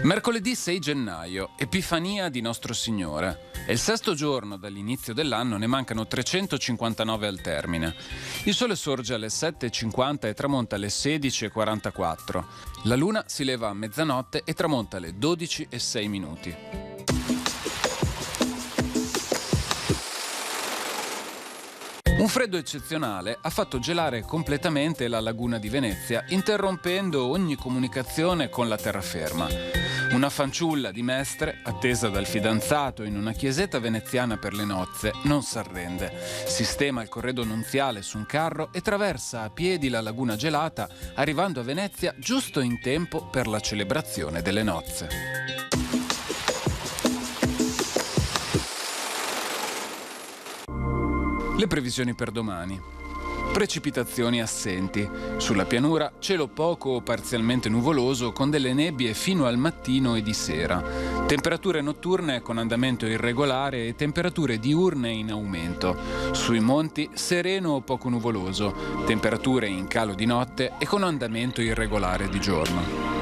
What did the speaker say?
Mercoledì 6 gennaio, Epifania di Nostro Signore. È il sesto giorno dall'inizio dell'anno, ne mancano 359 al termine. Il sole sorge alle 7:50 e tramonta alle 16:44. La luna si leva a mezzanotte e tramonta alle 12:06. Un freddo eccezionale ha fatto gelare completamente la laguna di Venezia, interrompendo ogni comunicazione con la terraferma. Una fanciulla di Mestre, attesa dal fidanzato in una chiesetta veneziana per le nozze, non s'arrende. Sistema il corredo nunziale su un carro e traversa a piedi la laguna gelata, arrivando a Venezia giusto in tempo per la celebrazione delle nozze. Le previsioni per domani. Precipitazioni assenti. Sulla pianura cielo poco o parzialmente nuvoloso con delle nebbie fino al mattino e di sera. Temperature notturne con andamento irregolare e temperature diurne in aumento. Sui monti sereno o poco nuvoloso. Temperature in calo di notte e con andamento irregolare di giorno.